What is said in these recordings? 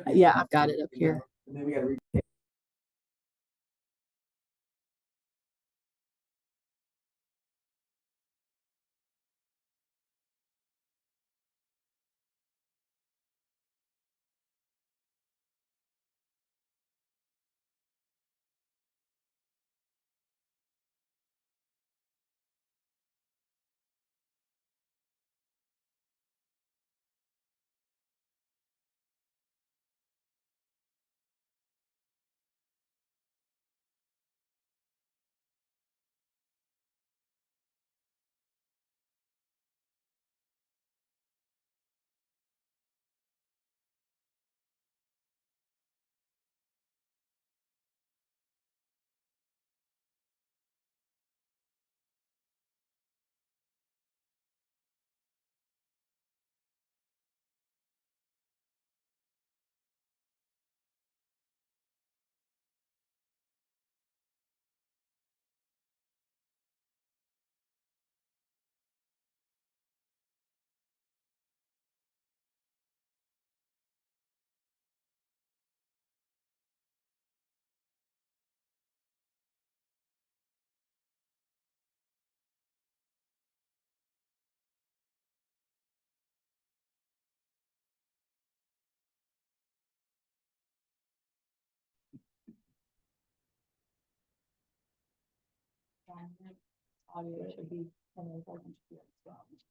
Yeah, I've got it up here.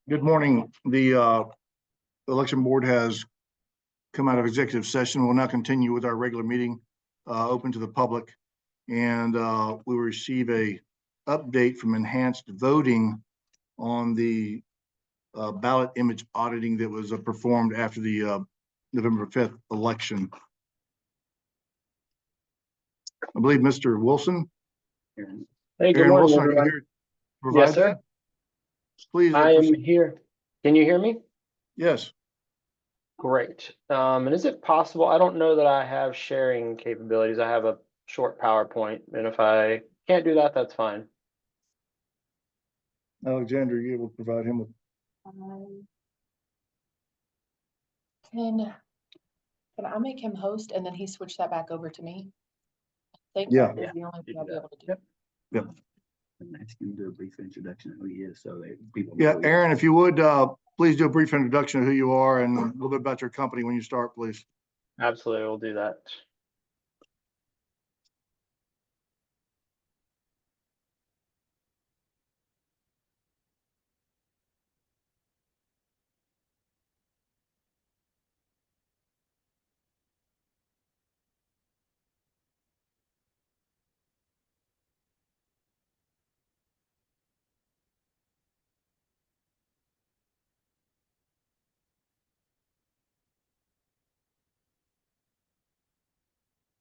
Good morning. The election board has come out of executive session. We'll now continue with our regular meeting open to the public. And we will receive a update from Enhanced Voting on the ballot image auditing that was performed after the November 5th election. I believe Mr. Wilson. Hey, good Aaron morning, Wilson, are you everyone. here to provide Yes, sir. that? Please. I am here. Can you hear me? Yes. Great. And is it possible? I don't know that I have sharing capabilities. I have a short PowerPoint, and if I can't do that, that's fine. Alexander, you able to provide him with? Can I make him host and then he switch that back over to me? I think Yeah. that is the only thing I'll be able to do. Yep. Yep. And ask him to do a brief introduction of who he is so that people. Yeah, Aaron, if you would, please do a brief introduction of who you are and a little bit about your company when you start, please. Absolutely, we'll do that.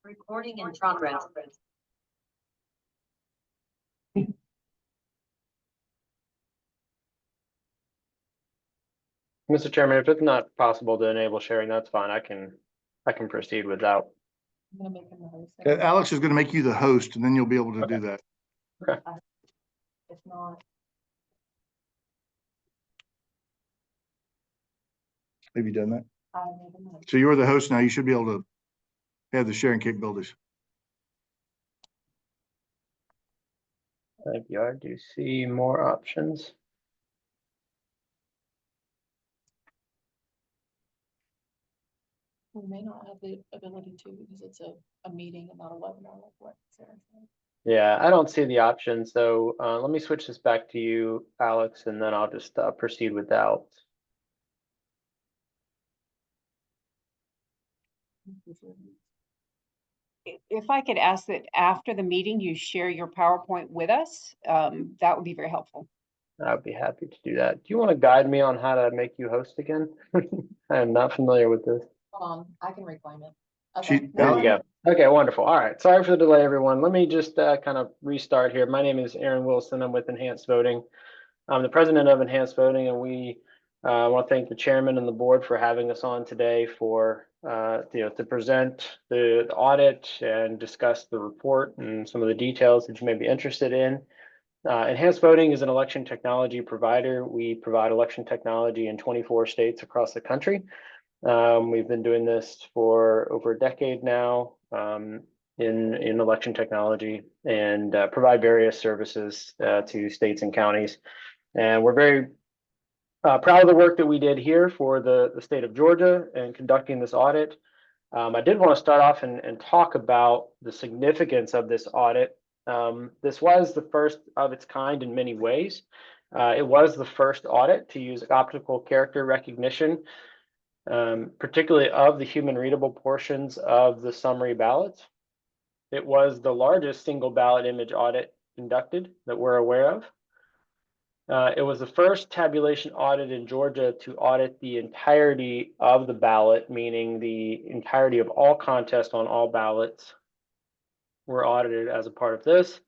Recording in progress. Mr. Chairman, if it's not possible to enable sharing, that's fine. I can proceed without. I'm gonna make him the host. Alex is going to make you the host and then you'll be able to do that. If not, Have you done that? I made him host. So you're the host now. You should be able to have the sharing capabilities. Thank you. I do see more options. We may not have the ability to because it's a meeting and not a webinar like what Sarah said. Yeah, I don't see the option. So let me switch this back to you, Alex, and then I'll just proceed without. If I could ask that after the meeting, you share your PowerPoint with us, that would be very helpful. I'd be happy to do that. Do you want to guide me on how to make you host again? I am not familiar with this. Hold on, I can reclaim it. She- Okay. There you go. Okay, wonderful. All right. Sorry for the delay, everyone. Let me just kind of restart here. My name is Aaron Wilson. I'm with Enhanced Voting. I'm the president of Enhanced Voting, and we want to thank the chairman and the board for having us on today for to present the audit and discuss the report and some of the details that you may be interested in. Enhanced Voting is an election technology provider. We provide election technology in 24 states across the country. We've been doing this for over a decade now in election technology and provide various services to states and counties. And we're very proud of the work that we did here for the state of Georgia and conducting this audit. I did want to start off and talk about the significance of this audit. This was the first of its kind in many ways. It was the first audit to use optical character recognition, particularly of the human readable portions of the summary ballots. It was the largest single ballot image audit conducted that we're aware of. It was the first tabulation audit in Georgia to audit the entirety of the ballot, meaning the entirety of all contests on all ballots were audited as a part of this.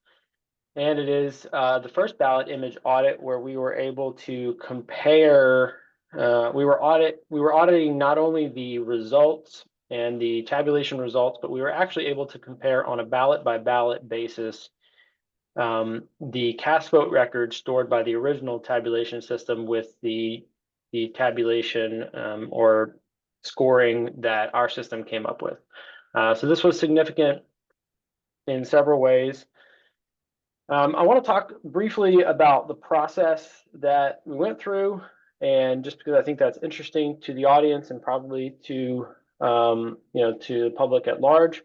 And it is the first ballot image audit where we were able to compare. We were auditing not only the results and the tabulation results, but we were actually able to compare on a ballot by ballot basis the cast vote record stored by the original tabulation system with the tabulation or scoring that our system came up with. So this was significant in several ways. I want to talk briefly about the process that we went through, and just because I think that's interesting to the audience and probably to to the public at large.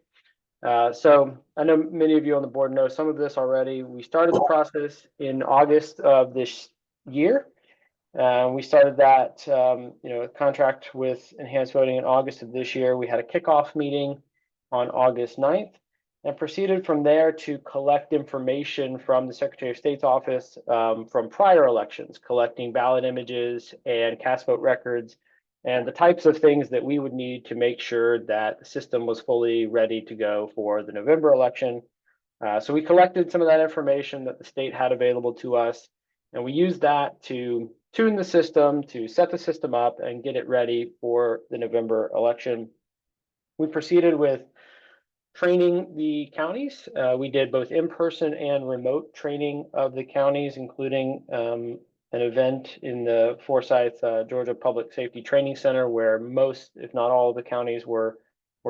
So I know many of you on the board know some of this already. We started the process in August of this year. We started that contract with Enhanced Voting in August of this year. We had a kickoff meeting on August 9th and proceeded from there to collect information from the Secretary of State's office from prior elections, collecting ballot images and cast vote records and the types of things that we would need to make sure that the system was fully ready to go for the November election. So we collected some of that information that the state had available to us, and we used that to tune the system, to set the system up and get it ready for the November election. We proceeded with training the counties. We did both in-person and remote training of the counties, including an event in the Forsyth, Georgia Public Safety Training Center, where most, if not all, of the counties were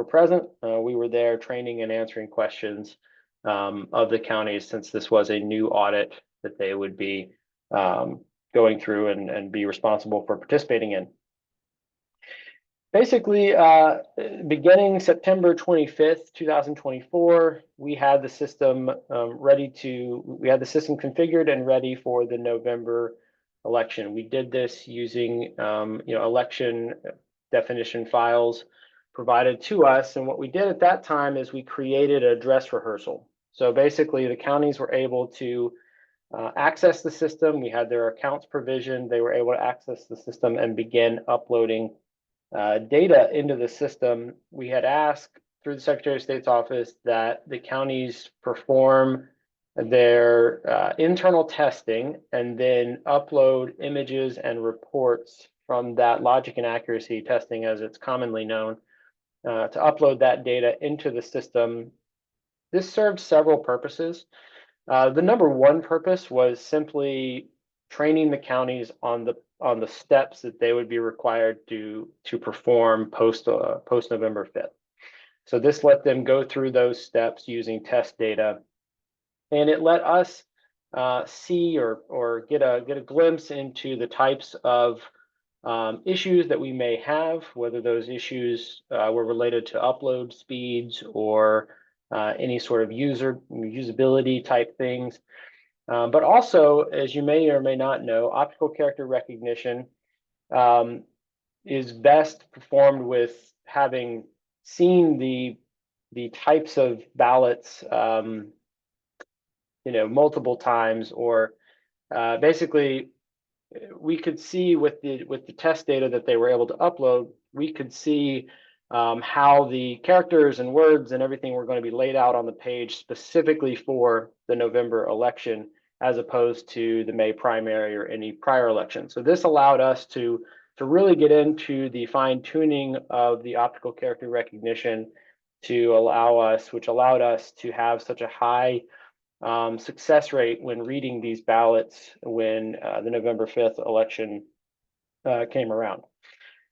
present. We were there training and answering questions of the counties, since this was a new audit that they would be going through and be responsible for participating in. Basically, beginning September 25th, 2024, we had the system configured and ready for the November election. We did this using election definition files provided to us. And what we did at that time is we created a dress rehearsal. So basically the counties were able to access the system. We had their accounts provisioned. They were able to access the system and begin uploading data into the system. We had asked through the Secretary of State's office that the counties perform their internal testing and then upload images and reports from that logic and accuracy testing, as it's commonly known, to upload that data into the system. This served several purposes. The number one purpose was simply training the counties on the steps that they would be required to perform post November 5th. So this let them go through those steps using test data, and it let us see or get a glimpse into the types of issues that we may have, whether those issues were related to upload speeds or any sort of usability type things. But also, as you may or may not know, optical character recognition is best performed with having seen the types of ballots multiple times, or basically we could see with the test data that they were able to upload, we could see how the characters and words and everything were going to be laid out on the page specifically for the November election, as opposed to the May primary or any prior election. So this allowed us to really get into the fine tuning of the optical character recognition which allowed us to have such a high success rate when reading these ballots when the November 5th election came around.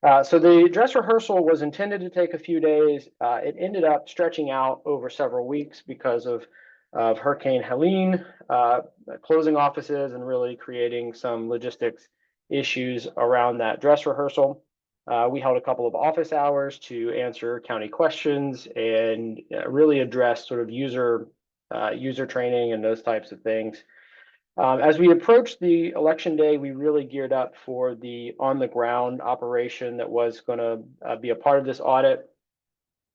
So the dress rehearsal was intended to take a few days. It ended up stretching out over several weeks because of Hurricane Helene, closing offices and really creating some logistics issues around that dress rehearsal. We held a couple of office hours to answer county questions and really address sort of user training and those types of things. As we approached the election day, we really geared up for the on-the-ground operation that was going to be a part of this audit.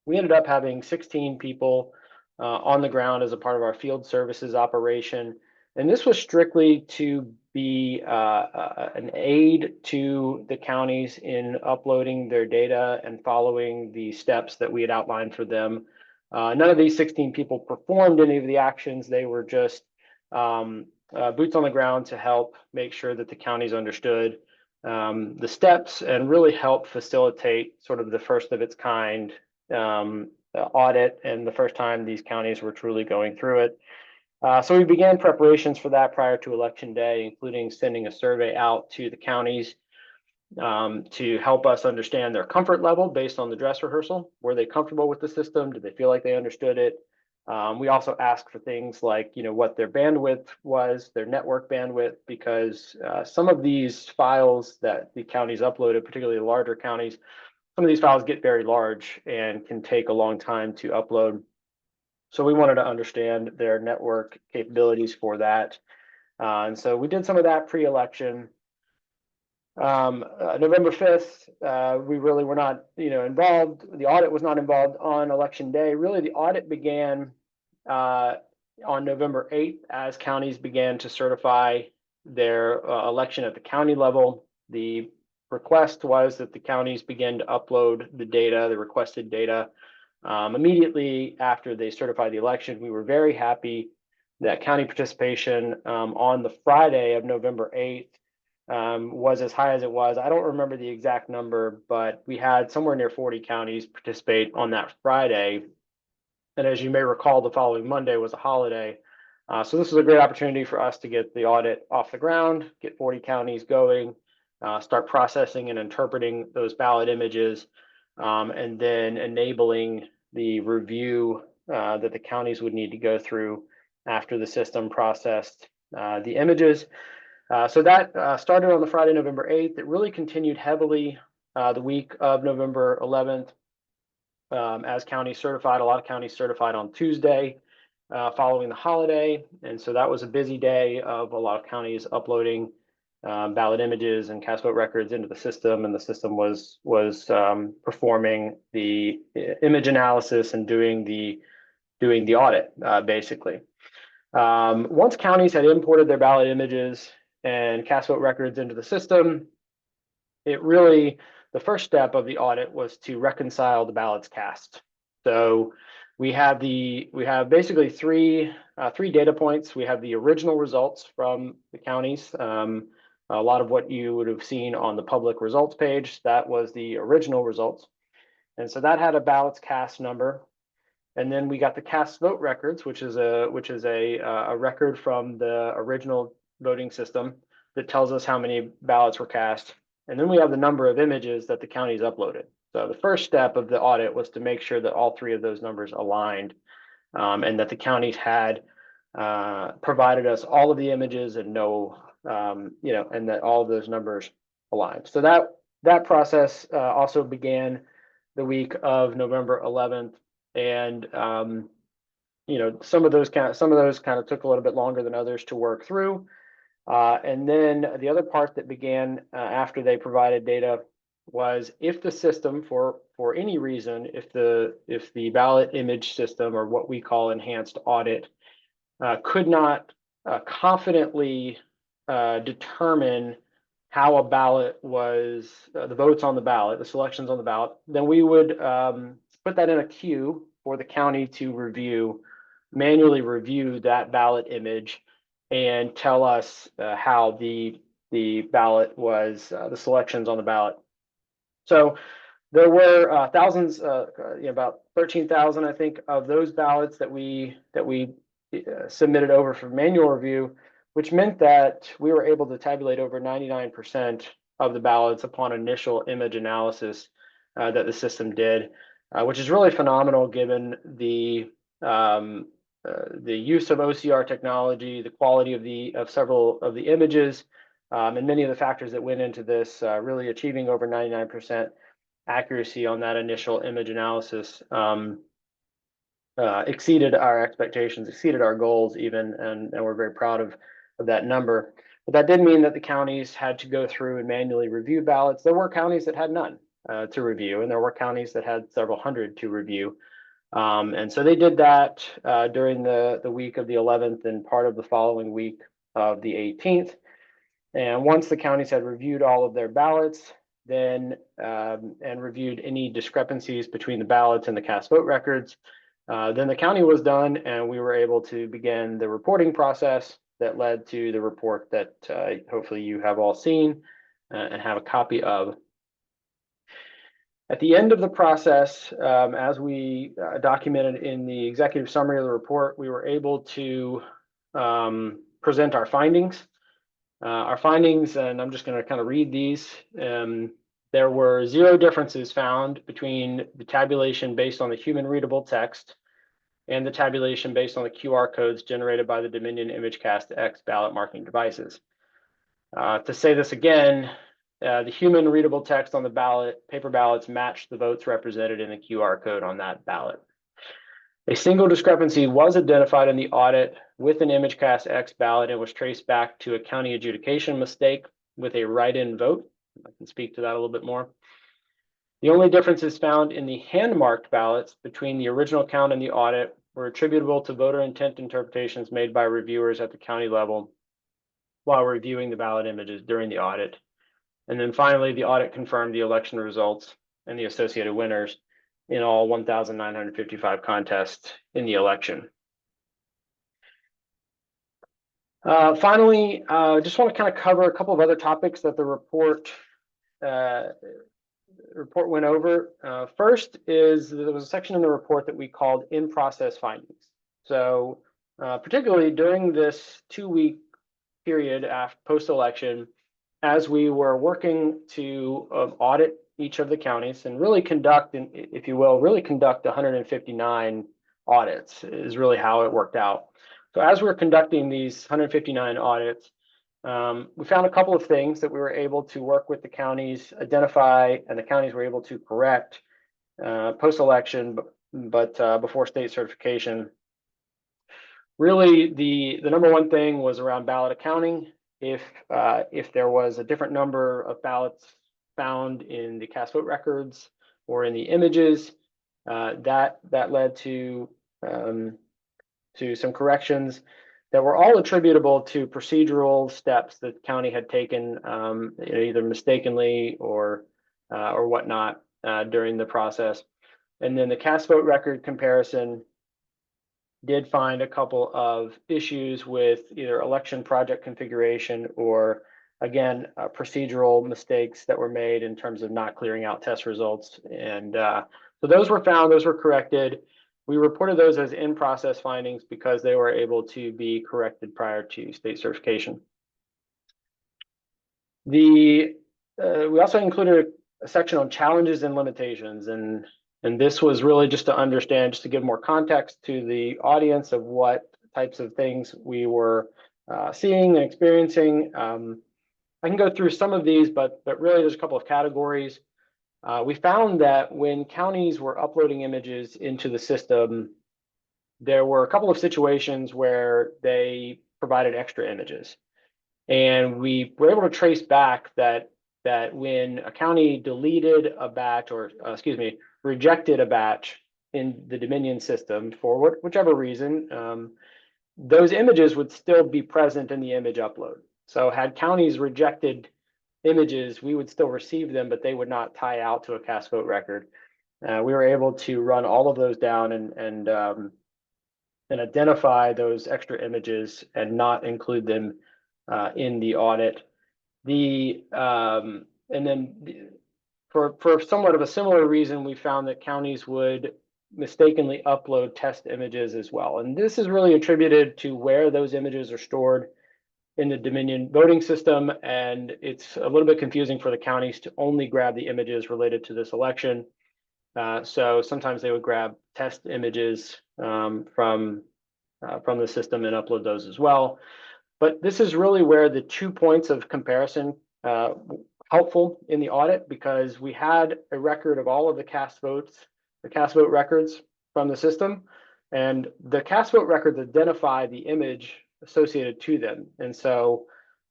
We ended up having 16 people on the ground as a part of our field services operation. And this was strictly to be an aid to the counties in uploading their data and following the steps that we had outlined for them. None of these 16 people performed any of the actions. They were just boots on the ground to help make sure that the counties understood the steps and really help facilitate sort of the first of its kind audit and the first time these counties were truly going through it. So we began preparations for that prior to election day, including sending a survey out to the counties to help us understand their comfort level based on the dress rehearsal. Were they comfortable with the system? Did they feel like they understood it? We also asked for things like, what their bandwidth was, their network bandwidth, because some of these files that the counties uploaded, particularly the larger counties, some of these files get very large and can take a long time to upload. So we wanted to understand their network capabilities for that. And so we did some of that pre-election. November 5th, we really were not, involved. The audit was not involved on election day. Really, the audit began on November 8th as counties began to certify their election at the county level. The request was that the counties begin to upload the data, the requested data, immediately after they certified the election. We were very happy that county participation on the Friday of November 8th was as high as it was. I don't remember the exact number, but we had somewhere near 40 counties participate on that Friday. And as you may recall, the following Monday was a holiday. So this was a great opportunity for us to get the audit off the ground, get 40 counties going, start processing and interpreting those ballot images, and then enabling the review that the counties would need to go through after the system processed the images. So that started on the Friday, November 8th. It really continued heavily the week of November 11th as counties certified. A lot of counties certified on Tuesday following the holiday. And so that was a busy day of a lot of counties uploading ballot images and cast vote records into the system. And the system was performing the image analysis and doing the audit, basically. Once counties had imported their ballot images and cast vote records into the system, the first step of the audit was to reconcile the ballots cast. So we have basically three data points. We have the original results from the counties. A lot of what you would have seen on the public results page, that was the original results. And so that had a ballots cast number. And then we got the cast vote records, which is a record from the original voting system that tells us how many ballots were cast. And then we have the number of images that the counties uploaded. So the first step of the audit was to make sure that all three of those numbers aligned, and that the counties had provided us all of the images and and that all of those numbers aligned. So that process also began the week of November 11th. And some of those kind of took a little bit longer than others to work through. And then the other part that began after they provided data was if the system, for any reason, if the ballot image system, or what we call enhanced audit, could not confidently determine how a ballot was, the votes on the ballot, the selections on the ballot, then we would put that in a queue for the county to manually review that ballot image and tell us how the ballot was, the selections on the ballot. So there were thousands, about 13,000, I think, of those ballots that we submitted over for manual review, which meant that we were able to tabulate over 99% of the ballots upon initial image analysis that the system did, which is really phenomenal given the use of OCR technology, the quality of several of the images, and many of the factors that went into this, really achieving over 99% accuracy on that initial image analysis. Exceeded our expectations, exceeded our goals even, and we're very proud of that number. But that did mean that the counties had to go through and manually review ballots. There were counties that had none to review, and there were counties that had several hundred to review. And so they did that during the week of the 11th and part of the following week of the 18th. And once the counties had reviewed all of their ballots, then and reviewed any discrepancies between the ballots and the cast vote records, then the county was done, and we were able to begin the reporting process that led to the report that hopefully you have all seen and have a copy of. At the end of the process, as we documented in the executive summary of the report, we were able to present our findings. And I'm just going to kind of read these. There were 0 differences found between the tabulation based on the human readable text and the tabulation based on the QR codes generated by the Dominion ImageCast X ballot marking devices. To say this again, the human readable text on the paper ballots matched the votes represented in the QR code on that ballot. A single discrepancy was identified in the audit with an ImageCast X ballot and was traced back to a county adjudication mistake with a write-in vote. I can speak to that a little bit more. The only differences found in the hand-marked ballots between the original count and the audit were attributable to voter intent interpretations made by reviewers at the county level while reviewing the ballot images during the audit. And then finally, the audit confirmed the election results and the associated winners in all 1,955 contests in the election. Finally, just want to kind of cover a couple of other topics that the report went over. First is there was a section in the report that we called in-process findings. So particularly during this 2-week period after post-election, as we were working to audit each of the counties and really conduct, if you will, really conduct 159 audits is really how it worked out. So as we're conducting these 159 audits, we found a couple of things that we were able to work with the counties, identify, and the counties were able to correct post-election, but before state certification. Really, the number one thing was around ballot accounting. If there was a different number of ballots found in the cast vote records or in the images, that led to some corrections that were all attributable to procedural steps that the county had taken, either mistakenly or whatnot during the process. And then the cast vote record comparison did find a couple of issues with either election project configuration or, again, procedural mistakes that were made in terms of not clearing out test results. And so those were found, those were corrected. We reported those as in-process findings because they were able to be corrected prior to state certification. We also included a section on challenges and limitations, and this was really just to understand, just to give more context to the audience of what types of things we were seeing and experiencing. I can go through some of these, but really there's a couple of categories. We found that when counties were uploading images into the system, there were a couple of situations where they provided extra images. And we were able to trace back that when a county deleted a batch, or rejected a batch in the Dominion system for whichever reason, those images would still be present in the image upload. So had counties rejected images, we would still receive them, but they would not tie out to a cast vote record. We were able to run all of those down and identify those extra images and not include them in the audit. For somewhat of a similar reason, we found that counties would mistakenly upload test images as well. And this is really attributed to where those images are stored in the Dominion voting system, and it's a little bit confusing for the counties to only grab the images related to this election. So sometimes they would grab test images from the system and upload those as well. But this is really where the 2 points of comparison helpful in the audit, because we had a record of all of the cast votes, the cast vote records from the system, and the cast vote records identify the image associated to them. And so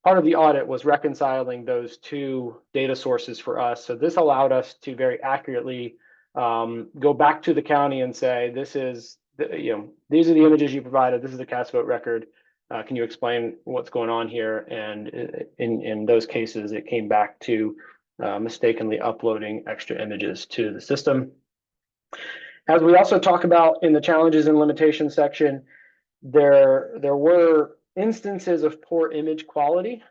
part of the audit was reconciling those two data sources for us. So this allowed us to very accurately go back to the county and say, this is, these are the images you provided, this is the cast vote record. Can you explain what's going on here? And in those cases, it came back to mistakenly uploading extra images to the system. As we also talk about in the challenges and limitations section, there were instances of poor image quality.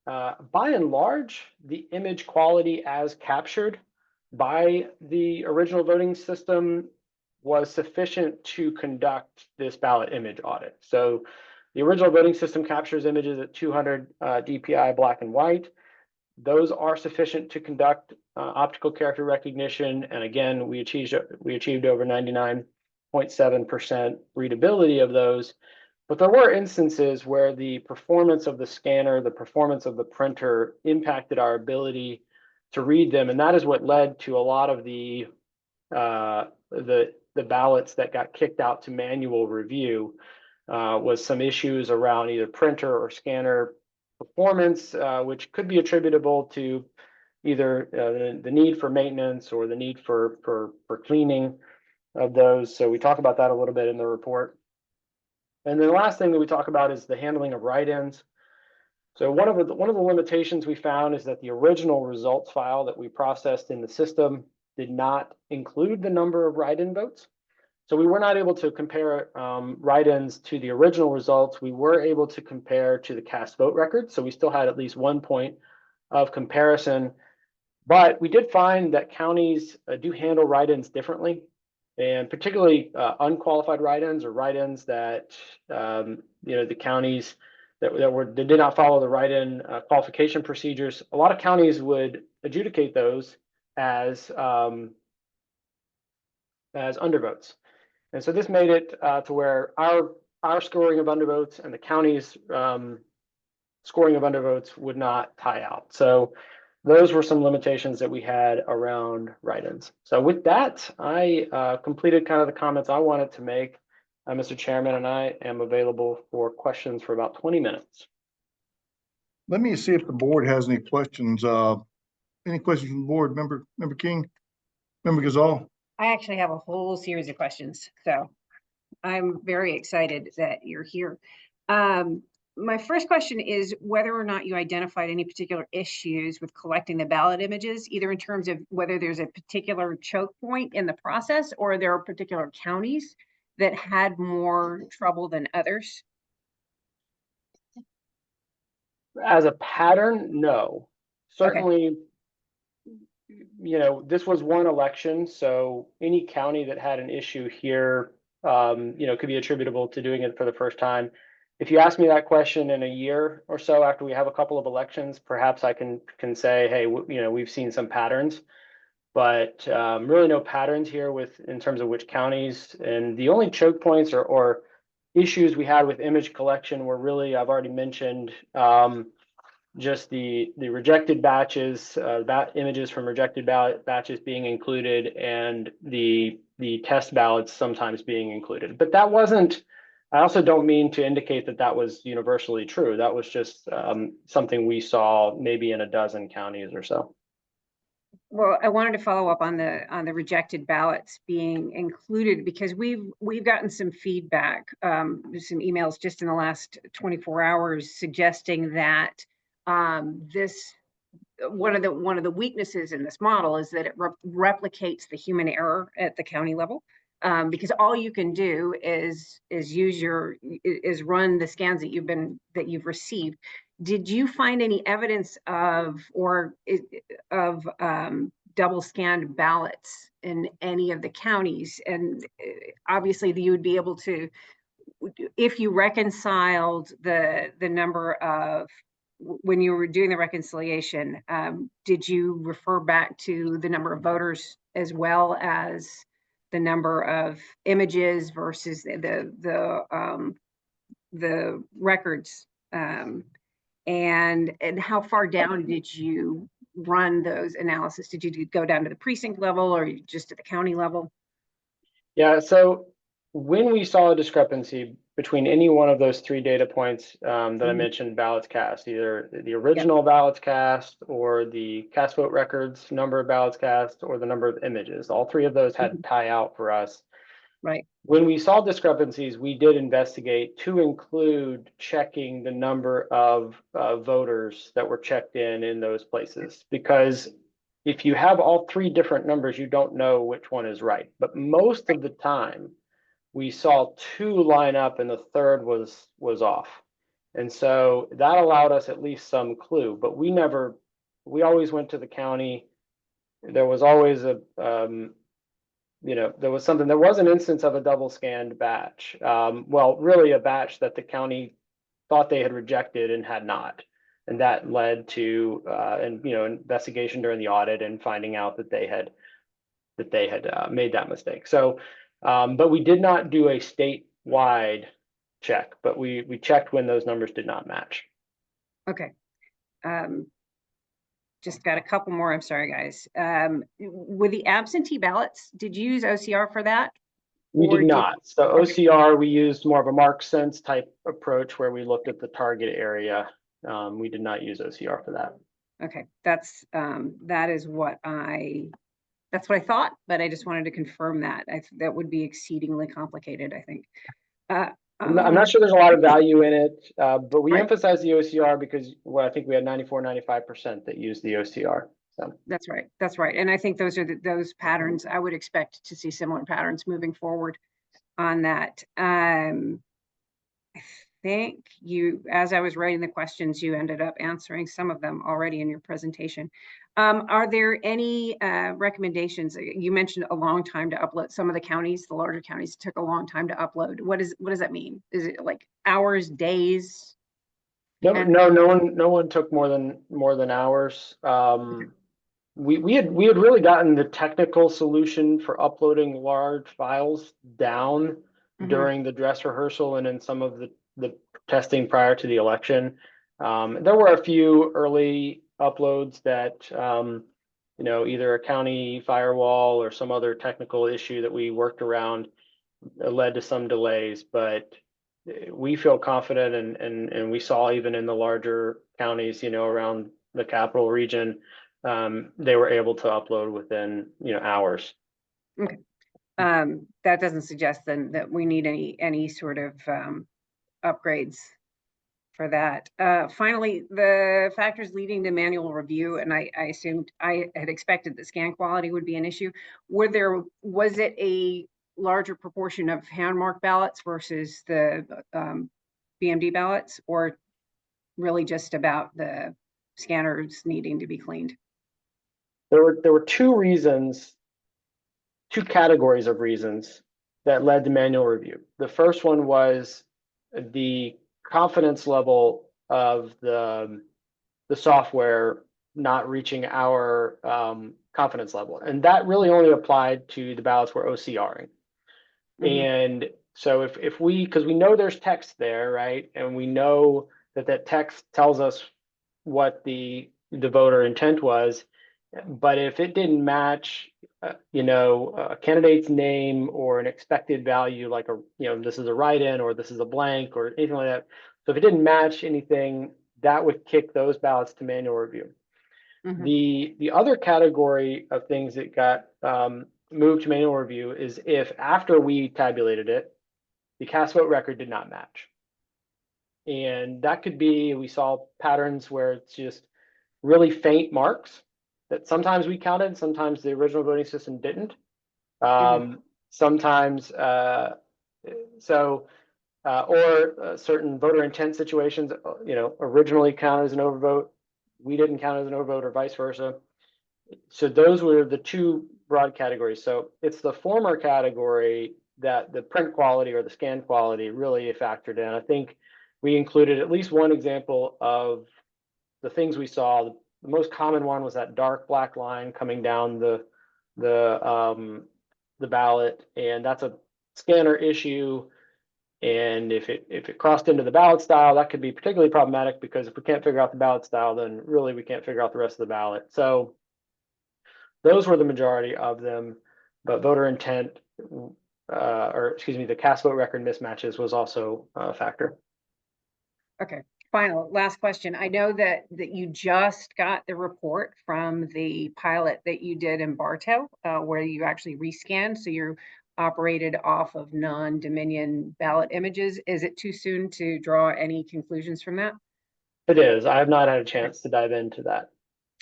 By and large, the image quality as captured by the original voting system was sufficient to conduct this ballot image audit. So the original voting system captures images at 200 DPI black and white. Those are sufficient to conduct optical character recognition. And again, we achieved over 99.7% readability of those. But there were instances where the performance of the scanner, the performance of the printer impacted our ability to read them. And that is what led to a lot of the ballots that got kicked out to manual review. Was some issues around either printer or scanner performance, which could be attributable to either the need for maintenance or the need for cleaning of those. So we talk about that a little bit in the report. And then the last thing that we talk about is the handling of write-ins. So one of the limitations we found is that the original results file that we processed in the system did not include the number of write-in votes. So we were not able to compare write-ins to the original results. We were able to compare to the cast vote record. So we still had at least 1 point of comparison. But we did find that counties do handle write-ins differently, and particularly unqualified write-ins or write-ins that the counties that did not follow the write-in qualification procedures. A lot of counties would adjudicate those as undervotes. And so this made it to where our scoring of undervotes and the county's scoring of undervotes would not tie out. So those were some limitations that we had around write-ins. So with that, I completed kind of the comments I wanted to make, Mr. Chairman, and I am available for questions for about 20 minutes. Let me see if the board has any questions. Any questions from the board? Member King? Member Gazal? I actually have a whole series of questions, so I'm very excited that you're here. My first question is whether or not you identified any particular issues with collecting the ballot images, either in terms of whether there's a particular choke point in the process or there are particular counties that had more trouble than others. As a pattern, no. Certainly, this was one election, so any county that had an issue here, could be attributable to doing it for the first time. If you ask me that question in a year or so after we have a couple of elections, perhaps I can say, hey, we've seen some patterns, but really no patterns here in terms of which counties. And the only choke points or issues we had with image collection were really, I've already mentioned, just the rejected batches, images from rejected ballot batches being included, and the test ballots sometimes being included. But that wasn't, I also don't mean to indicate that that was universally true. That was just something we saw maybe in a dozen counties or so. Well, I wanted to follow up on the rejected ballots being included, because we've gotten some feedback, some emails just in the last 24 hours suggesting that one of the weaknesses in this model is that it replicates the human error at the county level, because all you can do is run the scans that you've received. Did you find any evidence of double scanned ballots in any of the counties? And obviously you would be able to if you reconciled the number of, when you were doing the reconciliation, did you refer back to the number of voters as well as the number of images versus the records? And how far down did you run those analysis? Did you go down to the precinct level or just at the county level? Yeah, so when we saw a discrepancy between any one of those three data points that I Mhm. mentioned, ballots cast, either the original ballots cast or the cast vote records, number of ballots cast, or the number of images, all three of those had to tie out for us. Right. When we saw discrepancies, we did investigate to include checking the number of voters that were checked in those places. Because if you have all three different numbers, you don't know which one is right. But most of the time, we saw two line up and the third was off. And so that allowed us at least some clue. But we always went to the county. There was always there was an instance of a double scanned batch. Well, really a batch that the county thought they had rejected and had not. And that led to investigation during the audit and finding out that they had made that mistake. So, but we did not do a statewide check, but we checked when those numbers did not match. Okay. Just got a couple more. I'm sorry, guys. With the absentee ballots, did you use OCR for that? We Or did not. So okay. OCR, we used more of a mark sense type approach where we looked at the target area. We did not use OCR for that. Okay, that's what I thought, but I just wanted to confirm that. That would be exceedingly complicated, I think. I'm not sure there's a lot of value in it, but we Right. emphasize the OCR because I think we had 94, 95% that used the OCR. So That's right. That's right. And I think those are those patterns. I would expect to see similar patterns moving forward on that. I think as I was writing the questions, you ended up answering some of them already in your presentation. Are there any recommendations? You mentioned a long time to upload. Some of the counties, the larger counties, took a long time to upload. What does that mean? Is it like hours, days? no one took more than hours. We had really gotten the technical solution for uploading large files down during the dress rehearsal and in some of the testing prior to the election. There were a few early uploads that either a county firewall or some other technical issue that we worked around led to some delays, but we feel confident and we saw even in the larger counties, around the capital region, they were able to upload within, hours. Okay. That doesn't suggest then that we need any sort of upgrades for that. Finally, the factors leading to manual review, and I had expected that scan quality would be an issue. Was it a larger proportion of hand marked ballots versus the BMD ballots, or really just about the scanners needing to be cleaned? There were two categories of reasons that led to manual review. The first one was the confidence level of the software not reaching our confidence level. And that really only applied to the ballots we're OCRing. And so because we know there's text there, right? And we know that text tells us what the voter intent was, but if it didn't match, a candidate's name or an expected value, like this is a write-in or this is a blank or anything like that. So if it didn't match anything, that would kick those ballots to manual review. The other category of things that got moved to manual review is if after we tabulated it, the cast vote record did not match. And that could be, we saw patterns where it's just really faint marks that sometimes we counted, sometimes the original voting system didn't. Sometimes, or certain voter intent situations, originally counted as an overvote, we didn't count as an overvote, or vice versa. So those were the two broad categories. So it's the former category that the print quality or the scan quality really factored in. I think we included at least one example of the things we saw. The most common one was that dark black line coming down the ballot, and that's a scanner issue. And if it crossed into the ballot style, that could be particularly problematic, because if we can't figure out the ballot style, then really we can't figure out the rest of the ballot. So those were the majority of them, but voter intent, or excuse me, the cast vote record mismatches was also a factor. Okay, last question. I know that you just got the report from the pilot that you did in Bartow, where you actually rescanned, so you're operated off of non-Dominion ballot images. Is it too soon to draw any conclusions from that? It is. I have not had a chance to dive into that.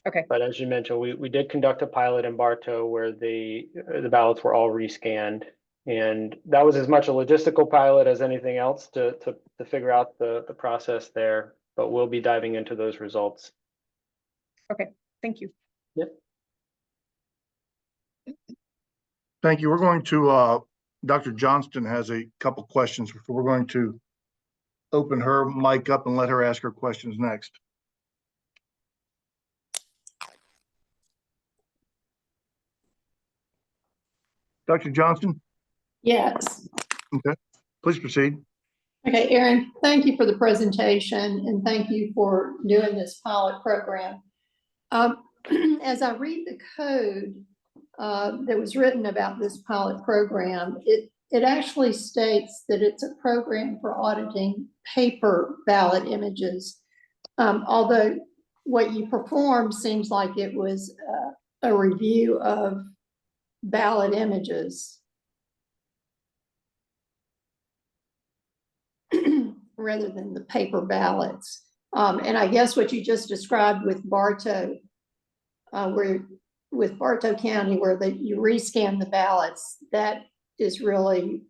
Okay. But as you mentioned, we did conduct a pilot in Bartow where the ballots were all rescanned. And that was as much a logistical pilot as anything else to figure out the process there. But we'll be diving into those results. Okay, thank you. Yep. Thank you. We're going to, Dr. Johnston has a couple questions. We're going to open her mic up and let her ask her questions next. Dr. Johnston, Yes. please proceed. Okay, Aaron, thank you for the presentation and thank you for doing this pilot program. As I read the code that was written about this pilot program, it actually states that it's a program for auditing paper ballot images. Although what you performed seems like it was a review of ballot images rather than the paper ballots. And I guess what you just described with Bartow, with Bartow County, where you rescan the ballots, that is really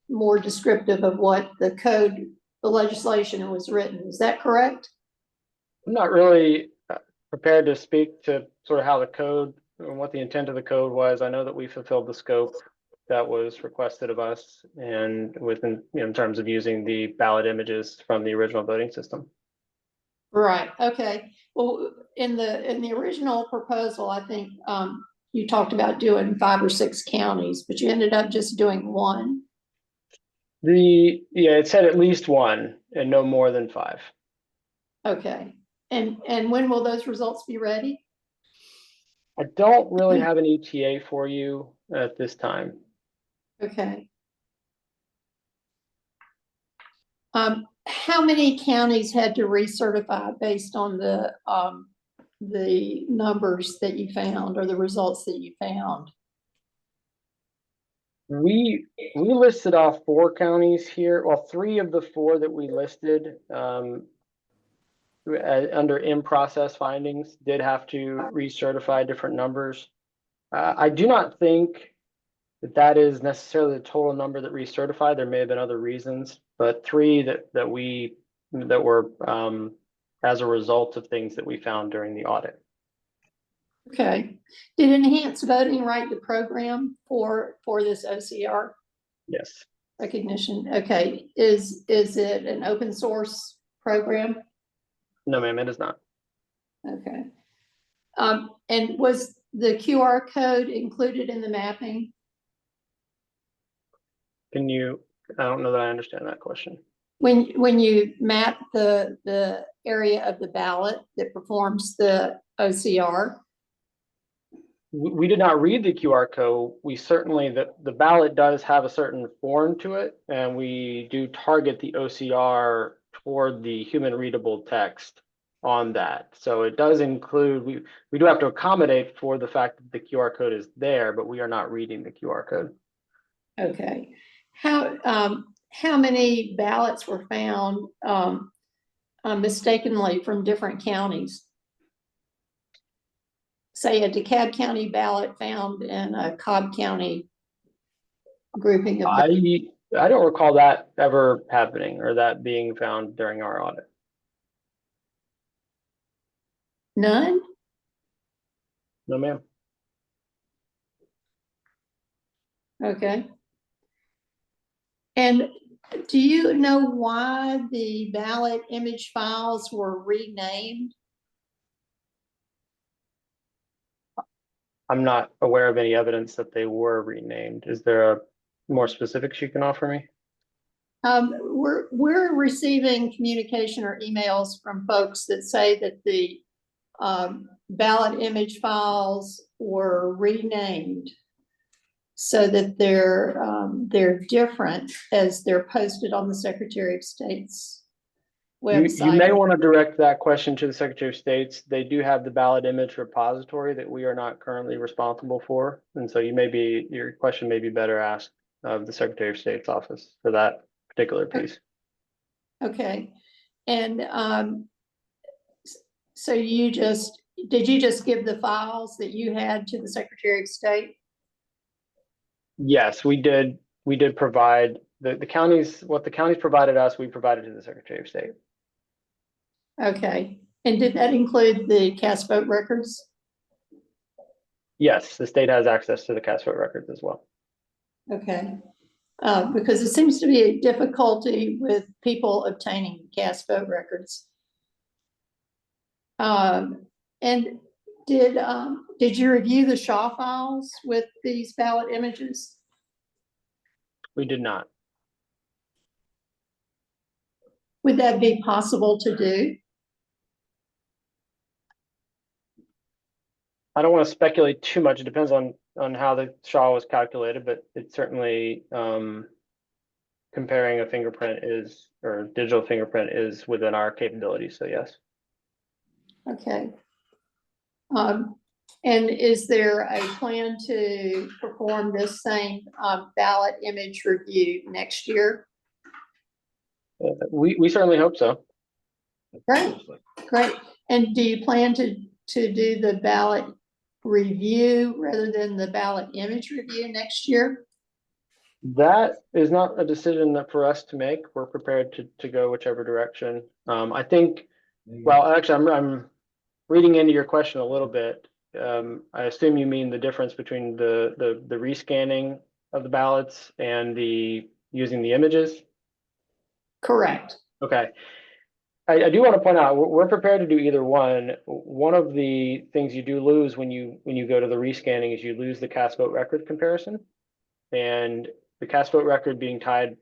more descriptive of what the code, the legislation was written. Is that correct? I'm not really prepared to speak to sort of how the code and what the intent of the code was. I know that we fulfilled the scope that was requested of us, and within, in terms of using the ballot images from the original voting system. Right. Okay. Well, in the original proposal, I think you talked about doing 5 or 6 counties, but you ended up just doing 1. Yeah, it said at least 1 and no more than 5. Okay. And when will those results be ready? I don't really have an ETA for you at this time. Okay. How many counties had to recertify based on the numbers that you found or the results that you found? We listed off 4 counties here. Well, 3 of the 4 that we listed under in-process findings did have to recertify different numbers. I do not think that is necessarily the total number that recertified. There may have been other reasons, but 3 that were as a result of things that we found during the audit. Okay. Did Enhanced Voting write the program for this OCR Yes. recognition? Okay. Is it an open source program? No, ma'am, it is not. Okay. And was the QR code included in the mapping? Can you, I don't know that I understand that question. When you map the area of the ballot that performs the OCR? We did not read the QR code. We certainly, the ballot does have a certain form to it, and we do target the OCR toward the human readable text on that. So it does include, we do have to accommodate for the fact that the QR code is there, but we are not reading the QR code. Okay. How many ballots were found mistakenly from different counties? Say a DeKalb County ballot found in a Cobb County grouping of. I don't recall that ever happening or that being found during our audit. None? No, ma'am. Okay. And do you know why the ballot image files were renamed? I'm not aware of any evidence that they were renamed. Is there a more specifics you can offer me? We're receiving communication or emails from folks that say that the ballot image files were renamed so that they're different as they're posted on the Secretary of State's website. You may want to direct that question to the Secretary of State's. They do have the ballot image repository that we are not currently responsible for. And so your question may be better asked of the Secretary of State's office for that particular piece. Okay, and so did you just give the files that you had to the Secretary of State? Yes, we did provide the counties, what the counties provided us, we provided to the Secretary of State. Okay, and did that include the cast vote records? Yes, the state has access to the cast vote records as well. Okay, because it seems to be a difficulty with people obtaining cast vote records. And did you review the SHA files with these ballot images? We did not. Would that be possible to do? I don't want to speculate too much. It depends on how the SHA was calculated, but it's certainly comparing a fingerprint or digital fingerprint is within our capabilities. So yes. Okay. And is there a plan to perform this same ballot image review next year? We certainly hope so. Great, great. And do you plan to do the ballot review rather than the ballot image review next year? That is not a decision that for us to make. We're prepared to go whichever direction. I think, well, actually, I'm reading into your question a little bit. I assume you mean the difference between the rescanning of the ballots and using the images? Correct. Okay. I do want to point out, we're prepared to do either one. One of the things you do lose when you go to the rescanning is you lose the cast vote record comparison. And the cast vote record being tied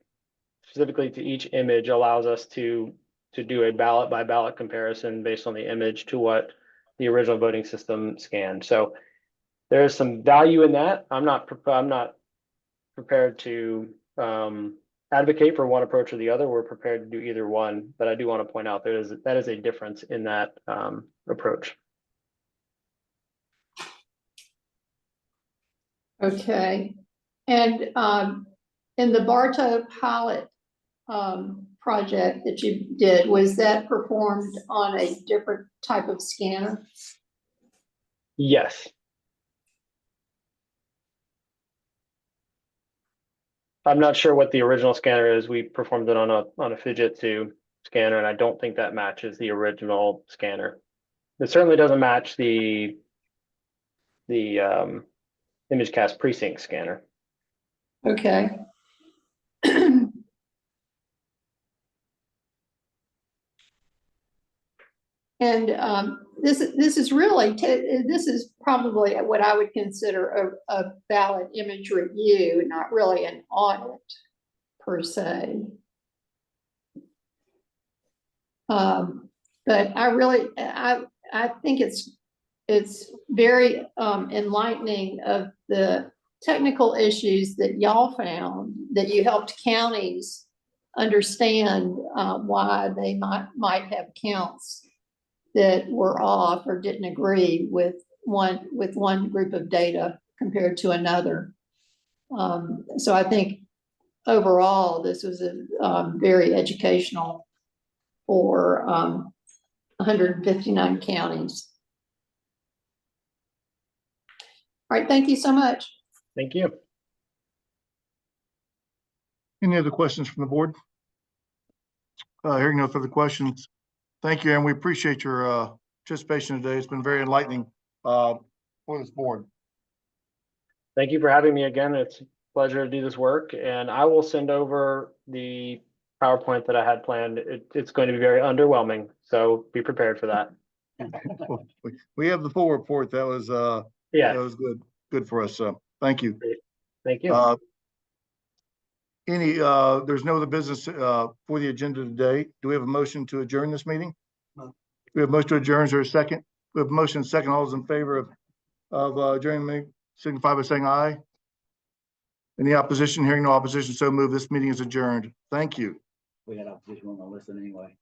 specifically to each image allows us to do a ballot by ballot comparison based on the image to what the original voting system scanned. So there is some value in that. I'm not prepared to advocate for one approach or the other. We're prepared to do either one, but I do want to point out that is a difference in that approach. Okay. And in the Bartow pilot project that you did, was that performed on a different type of scanner? Yes. I'm not sure what the original scanner is. We performed it on a Fujitsu scanner, and I don't think that matches the original scanner. It certainly doesn't match the ImageCast precinct scanner. Okay. And this is really, this is probably what I would consider a ballot image review, not really an audit per se. But I think it's very enlightening of the technical issues that y'all found, that you helped counties understand why they might have counts that were off or didn't agree with one group of data compared to another. So I think overall this was a very educational for 159 counties. All right, thank you so much. Thank you. Any other questions from the board? Hearing no further questions. Thank you, Aaron. We appreciate your participation today. It's been very enlightening for this board. Thank you for having me again. It's pleasure to do this work, and I will send over the PowerPoint that I had planned. It's going to be very underwhelming, so be prepared for that. We have the full report. That was Yeah, good for us. So thank you. thank you. There's no other business for the agenda today. Do we have a motion to adjourn this meeting? No. We have a motion to adjourn. Is there a second? We have a motion and second. All those in favor of adjourning, the meeting, signify by saying aye. Any opposition? Hearing no opposition, so moved. This meeting is adjourned. Thank you. We had opposition on the list anyway.